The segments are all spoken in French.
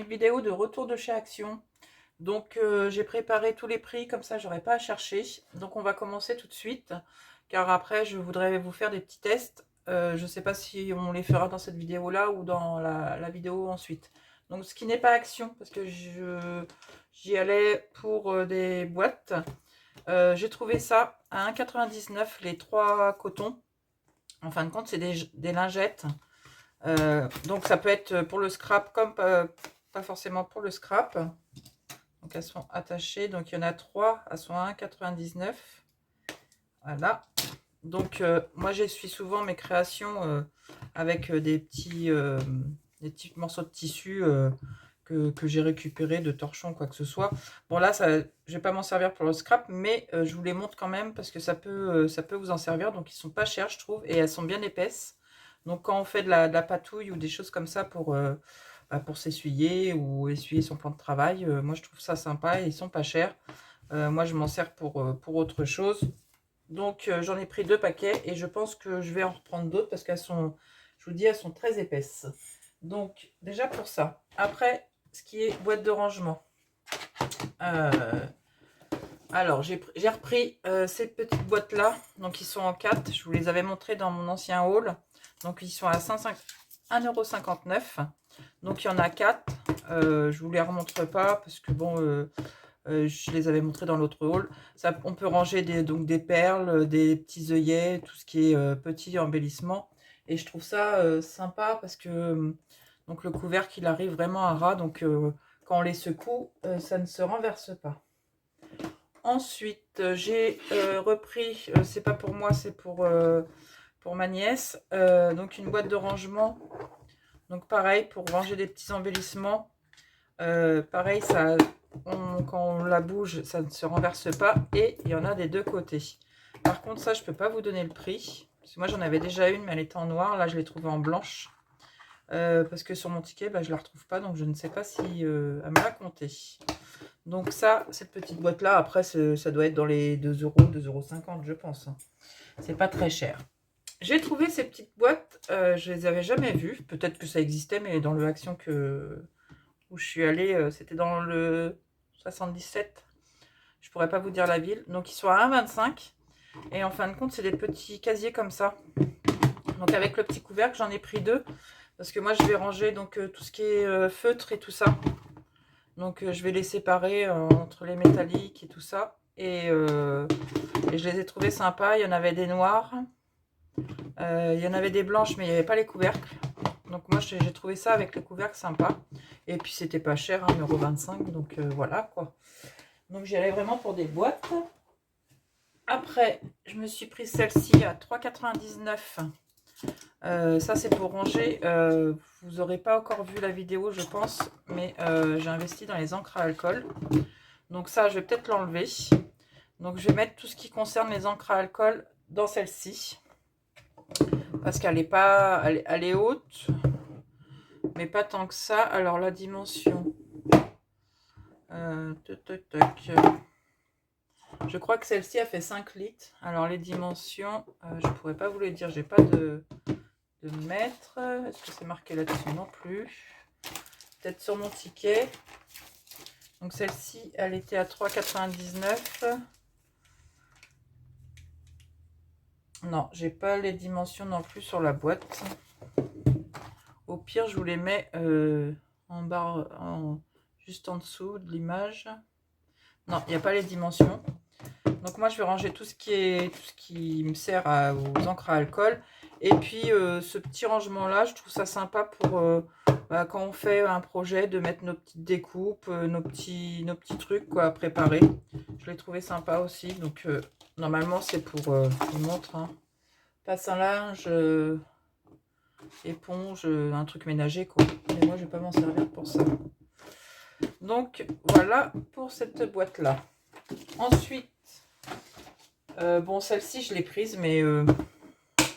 vidéo de retour de chez Action. Donc j'ai préparé tous les prix, comme ça j'aurai pas à chercher. Donc on va commencer tout de suite, car après je voudrais vous faire des petits tests. Je sais pas si on les fera dans cette vidéo là ou dans la vidéo ensuite. Donc ce qui n'est pas Action, parce que j'y allais pour des boîtes. J'ai trouvé ça à 1,99 les 3 cotons. En fin de compte c'est des lingettes. Donc ça peut être pour le scrap comme pas forcément pour le scrap. Donc elles sont attachées, donc il y en a 3, elles sont à 1,99. Voilà. Donc moi j'essuie souvent mes créations avec des petits morceaux de tissu que j'ai récupéré de torchons, quoi que ce soit. Bon là, je vais pas m'en servir pour le scrap, mais je vous les montre quand même parce que ça peut vous en servir. Donc ils sont pas chers, je trouve, et elles sont bien épaisses. Donc quand on fait de la patouille ou des choses comme ça pour s'essuyer ou essuyer son plan de travail, moi je trouve ça sympa et ils sont pas chers. Moi je m'en sers pour autre chose. Donc j'en ai pris 2 paquets et je pense que je vais en reprendre d'autres parce qu'elles sont, je vous dis, elles sont très épaisses. Donc déjà pour ça. Après, ce qui est boîte de rangement. Alors j'ai repris ces petites boîtes là. Donc ils sont en 4. Je vous les avais montrées dans mon ancien haul. Donc ils sont à 1,59 €. Donc il y en a 4. Je vous les remontre pas parce que bon, je les avais montrés dans l'autre haul. Ça, on peut ranger donc des perles, des petits œillets, tout ce qui est petit embellissement. Et je trouve ça sympa parce que donc le couvercle il arrive vraiment à ras. Donc quand on les secoue, ça ne se renverse pas. Ensuite, j'ai repris, c'est pas pour moi, c'est pour ma nièce, donc une boîte de rangement. Donc pareil, pour ranger des petits embellissements. Pareil, quand on la bouge, ça ne se renverse pas. Et il y en a des deux côtés. Par contre, ça, je peux pas vous donner le prix. Parce que moi, j'en avais déjà une, mais elle était en noir. Là, je l'ai trouvée en blanche. Parce que sur mon ticket, bah, je la retrouve pas. Donc, je ne sais pas si elle me l'a compté. Donc ça, cette petite boîte-là, après, ça doit être dans les 2 €, 2,50 €, je pense. C'est pas très cher. J'ai trouvé ces petites boîtes. Je les avais jamais vues. Peut-être que ça existait, mais dans le Action où je suis allée, c'était dans le 77. Je pourrais pas vous dire la ville. Donc ils sont à 1,25 €. Et en fin de compte, c'est des petits casiers comme ça. Donc avec le petit couvercle, j'en ai pris 2. Parce que moi, je vais ranger donc tout ce qui est feutre et tout ça. Donc je vais les séparer entre les métalliques et tout ça. Et je les ai trouvés sympas. Il y en avait des noirs. Il y en avait des blanches, mais il n'y avait pas les couvercles. Donc moi j'ai trouvé ça avec le couvercle sympa. Et puis c'était pas cher, 1,25 €. Donc voilà quoi. Donc j'y allais vraiment pour des boîtes. Après, je me suis pris celle-ci à 3,99 €. Ça c'est pour ranger. Vous n'aurez pas encore vu la vidéo, je pense. Mais j'ai investi dans les encres à alcool. Donc ça, je vais peut-être l'enlever. Donc je vais mettre tout ce qui concerne les encres à alcool dans celle-ci. Parce qu'elle est pas, elle est haute. Mais pas tant que ça. Alors la dimension. Je crois que celle-ci a fait 5 litres. Alors les dimensions, je pourrais pas vous les dire. J'ai pas de mètre. Est-ce que c'est marqué là-dessus? Non plus. Peut-être sur mon ticket. Donc celle-ci, elle était à 3,99 €. Non, j'ai pas les dimensions non plus sur la boîte. Au pire, je vous les mets en barre, juste en dessous de l'image. Non, il n'y a pas les dimensions. Donc moi, je vais ranger tout ce qui me sert aux encres à alcool. Et puis, ce petit rangement-là, je trouve ça sympa pour quand on fait un projet, de mettre nos petites découpes, nos petits trucs quoi, à préparer. Je l'ai trouvé sympa aussi. Donc, normalement, c'est pour, je vous montre, hein, passe un linge, éponge, un truc ménager, quoi. Mais moi, je vais pas m'en servir pour ça. Donc, voilà pour cette boîte-là. Ensuite, bon, celle-ci, je l'ai prise, mais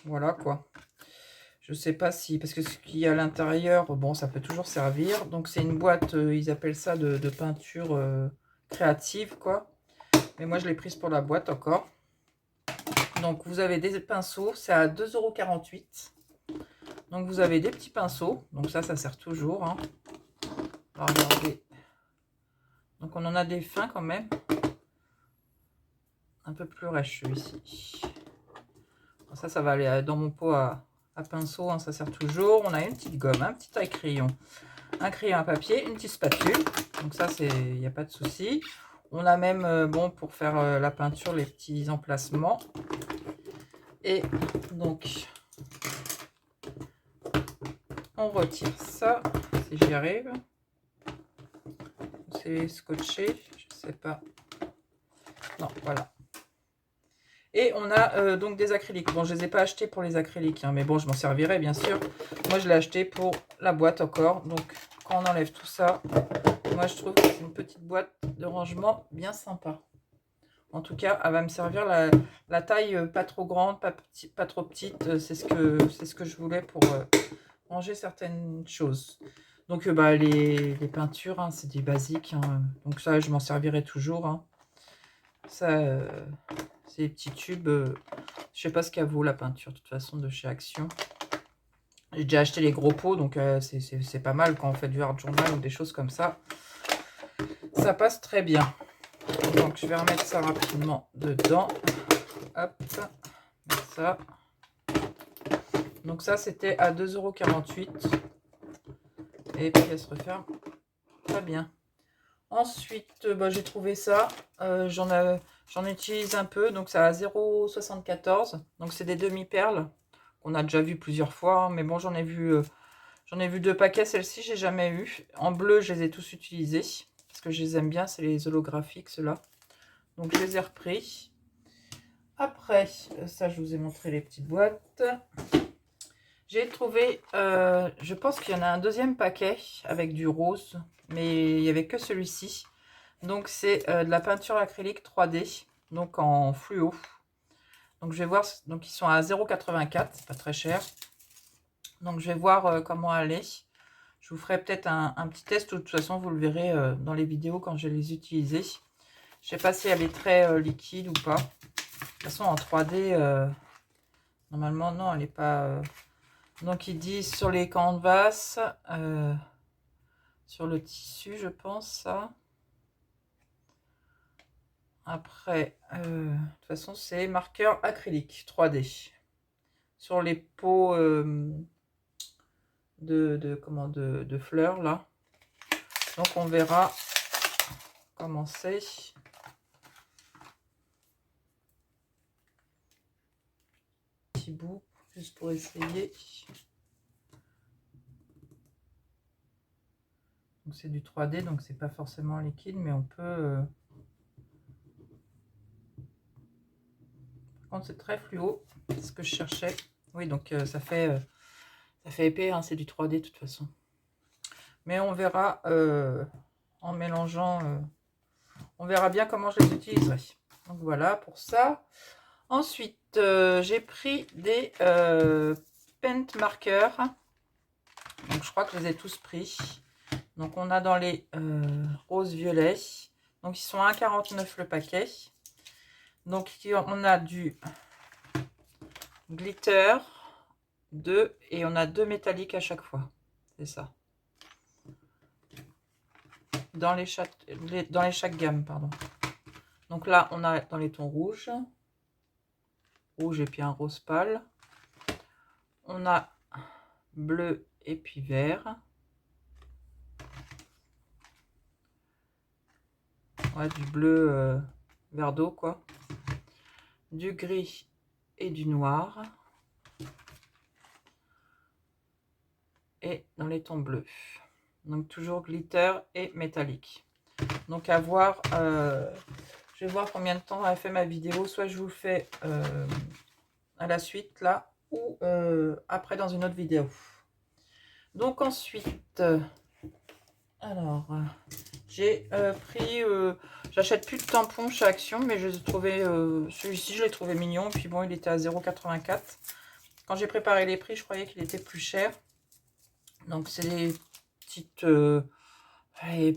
voilà, quoi. Je sais pas si... Parce que ce qu'il y a à l'intérieur, bon, ça peut toujours servir. Donc, c'est une boîte, ils appellent ça de peinture créative, quoi. Mais moi, je l'ai prise pour la boîte encore. Donc, vous avez des pinceaux. C'est à 2,48 €. Donc, vous avez des petits pinceaux. Donc, ça sert toujours, hein. On va regarder. Donc on en a des fins quand même. Un peu plus rêche celui-ci. Ça va aller dans mon pot à pinceau, hein, ça sert toujours. On a une petite gomme, un petit taille-crayon, un crayon à papier, une petite spatule. Donc ça, il n'y a pas de souci. On a même, bon, pour faire la peinture, les petits emplacements. Et donc, on retire ça, si j'y arrive. C'est scotché, je sais pas. Non, voilà. Et on a donc des acryliques. Bon, je ne les ai pas achetés pour les acryliques, hein, mais bon, je m'en servirai, bien sûr. Moi, je l'ai acheté pour la boîte encore. Donc, quand on enlève tout ça, moi, je trouve que c'est une petite boîte de rangement bien sympa. En tout cas, elle va me servir la taille pas trop grande, pas trop petite. C'est ce que je voulais pour ranger certaines choses. Donc, bah, les peintures, hein, c'est du basique. Hein. Donc ça, je m'en servirai toujours. Hein. Ça, c'est des petits tubes. Je sais pas ce qu'elle vaut la peinture, de toute façon, de chez Action. J'ai déjà acheté les gros pots, donc c'est pas mal quand on fait du hard journal ou des choses comme ça. Ça passe très bien. Donc, je vais remettre ça rapidement dedans. Hop, mettre ça. Donc ça, c'était à 2,48 €. Et puis, elle se referme très bien. Ensuite, bah, j'ai trouvé ça. J'en utilise un peu. Donc, ça à 0,74 €. Donc, c'est des demi-perles qu'on a déjà vu plusieurs fois. Hein, mais bon, j'en ai vu 2 paquets. Celle-ci, j'ai jamais eu. En bleu, je les ai tous utilisés. Parce que je les aime bien. C'est les holographiques, ceux-là. Donc, je les ai repris. Après, ça, je vous ai montré les petites boîtes. J'ai trouvé, je pense qu'il y en a un deuxième paquet avec du rose, mais il n'y avait que celui-ci. Donc, c'est de la peinture acrylique 3D, donc en fluo. Donc, je vais voir, donc ils sont à 0,84 €, c'est pas très cher. Donc, je vais voir comment aller. Je vous ferai peut-être un petit test, de toute façon, vous le verrez dans les vidéos quand je vais les utiliser. Je sais pas si elle est très liquide ou pas. De toute façon, en 3D, normalement, non, elle n'est pas... Donc, ils disent sur les canvas, sur le tissu, je pense, ça. Après, de toute façon, c'est marqueur acrylique 3D. Sur les pots de fleurs, là. Donc, on verra comment c'est. Petit bout, juste pour essayer. Donc, c'est du 3D, donc c'est pas forcément liquide, mais on peut... Par contre, c'est très fluo, c'est ce que je cherchais. Oui, donc ça fait épais, hein, c'est du 3D de toute façon. Mais on verra en mélangeant, on verra bien comment je les utiliserai. Donc voilà pour ça. Ensuite, j'ai pris des paint markers. Donc je crois que je les ai tous pris. Donc on a dans les roses violets. Donc ils sont à 1,49 € le paquet. Donc on a du glitter 2 et on a 2 métalliques à chaque fois. C'est ça. Dans les chaque gamme, pardon. Donc là, on a dans les tons rouges et puis un rose pâle. On a bleu et puis vert. Ouais, du bleu vert d'eau, quoi. Du gris et du noir. Et dans les tons bleus. Donc toujours glitter et métallique. Donc à voir, je vais voir combien de temps elle fait ma vidéo. Soit je vous le fais à la suite là, ou après dans une autre vidéo. Donc ensuite, alors j'ai pris, j'achète plus de tampons chez Action, mais je les ai trouvés, celui-ci je l'ai trouvé mignon, puis bon il était à 0,84 €. Quand j'ai préparé les prix, je croyais qu'il était plus cher. Donc c'est des petites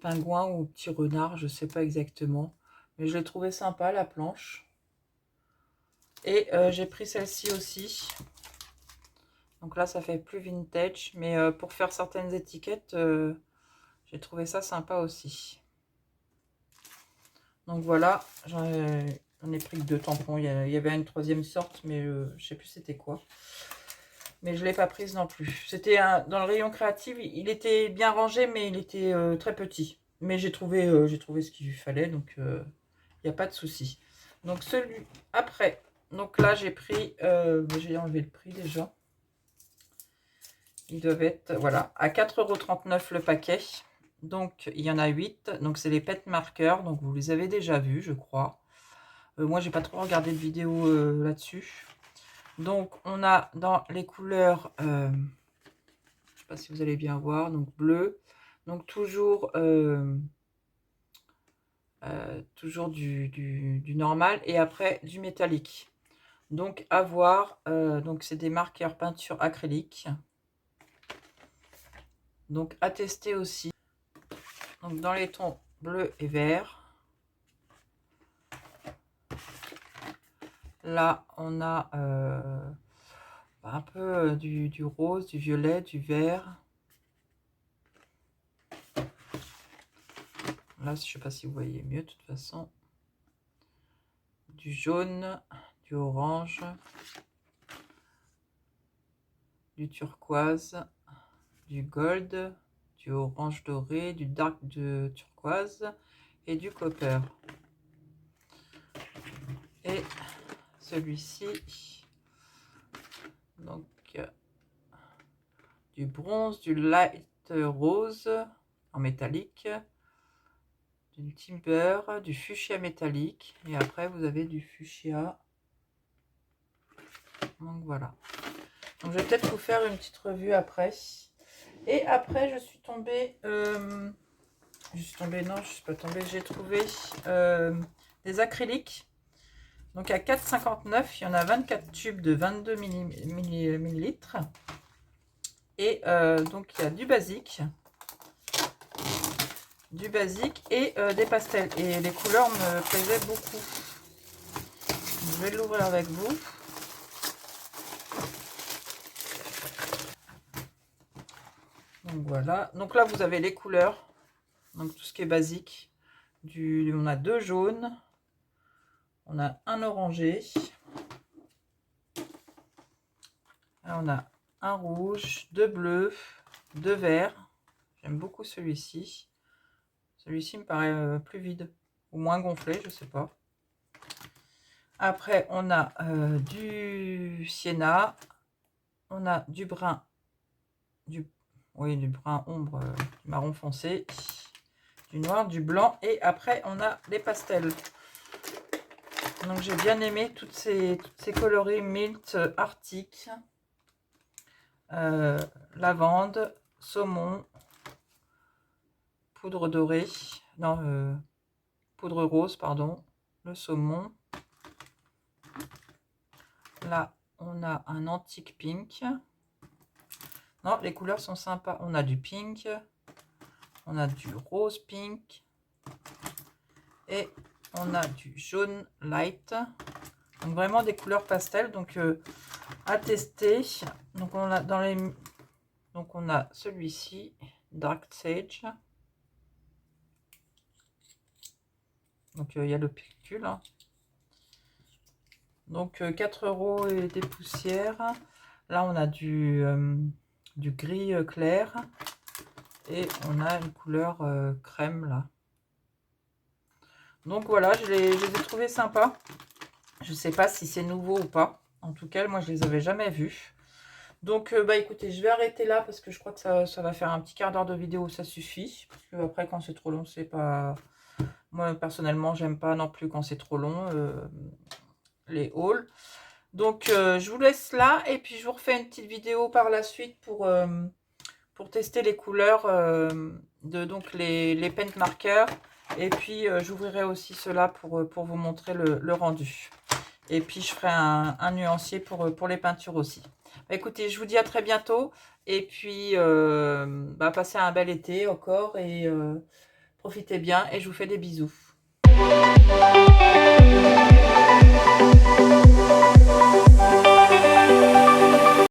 pingouins ou petits renards, je sais pas exactement, mais je l'ai trouvé sympa la planche. Et j'ai pris celle-ci aussi. Donc là, ça fait plus vintage, mais pour faire certaines étiquettes, J'ai trouvé ça sympa aussi. Donc voilà, j'en ai pris que 2 tampons. Il y avait une troisième sorte, mais je sais plus c'était quoi. Mais je ne l'ai pas prise non plus. C'était dans le rayon créatif. Il était bien rangé, mais il était très petit. Mais j'ai trouvé ce qu'il fallait, donc il n'y a pas de souci. Donc celui après. Donc là, j'ai pris... j'ai enlevé le prix déjà. Ils doivent être, voilà, à 4,39 € le paquet. Donc, il y en a 8. Donc, c'est les pet marqueurs. Donc, vous les avez déjà vus, je crois. Moi, j'ai pas trop regardé de vidéo là-dessus. Donc, on a dans les couleurs, je sais pas si vous allez bien voir, donc bleu. Donc, toujours du normal et après du métallique. Donc, à voir. Donc, c'est des marqueurs peinture acrylique. Donc, à tester aussi. Donc, dans les tons bleu et vert. Là, on a un peu du rose, du violet, du vert. Là, je ne sais pas si vous voyez mieux, de toute façon. Du jaune, du orange, du turquoise, du gold, du orange doré, du dark de turquoise et du copper. Et celui-ci, donc du bronze, du light rose en métallique, du timber, du fuchsia métallique et après vous avez du fuchsia. Donc voilà. Donc je vais peut-être vous faire une petite revue après. Et après je suis tombée, non je suis pas tombée, j'ai trouvé des acryliques. Donc à 4,59 €, il y en a 24 tubes de 22 millilitres. Et donc il y a du basique et des pastels. Et les couleurs me plaisaient beaucoup. Je vais l'ouvrir avec vous. Donc voilà. Donc là vous avez les couleurs. Donc tout ce qui est basique. On a 2 jaunes. On a un orangé. Là, on a un rouge, 2 bleus, 2 verts. J'aime beaucoup celui-ci. Celui-ci me paraît plus vide ou moins gonflé, je sais pas. Après, on a du sienna, on a du brun, du brun ombre, du marron foncé, du noir, du blanc et après on a les pastels. Donc j'ai bien aimé toutes ces coloris mint, arctique, lavande, saumon, poudre dorée, non, poudre rose, pardon, le saumon. Là, on a un antique pink. Non, les couleurs sont sympas. On a du pink, on a du rose pink et on a du jaune light. Donc vraiment des couleurs pastel. Donc à tester. Donc on a on a celui-ci, Dark Sage. Donc il y a le pictule. Hein. Donc 4 € et des poussières. Là on a du gris clair et on a une couleur crème là. Donc voilà, je les ai trouvés sympas. Je sais pas si c'est nouveau ou pas. En tout cas, moi je les avais jamais vus. Donc bah écoutez, je vais arrêter là parce que je crois que ça va faire un petit quart d'heure de vidéo, ça suffit. Parce que après quand c'est trop long, c'est pas... Moi personnellement, j'aime pas non plus quand c'est trop long, les hauls. Donc je vous laisse là et puis je vous refais une petite vidéo par la suite pour tester les couleurs donc les paint markers. Et puis j'ouvrirai aussi cela pour vous montrer le rendu. Et puis je ferai un nuancier pour les peintures aussi. Bah, écoutez, je vous dis à très bientôt. Et puis passez un bel été encore et profitez bien. Et je vous fais des bisous.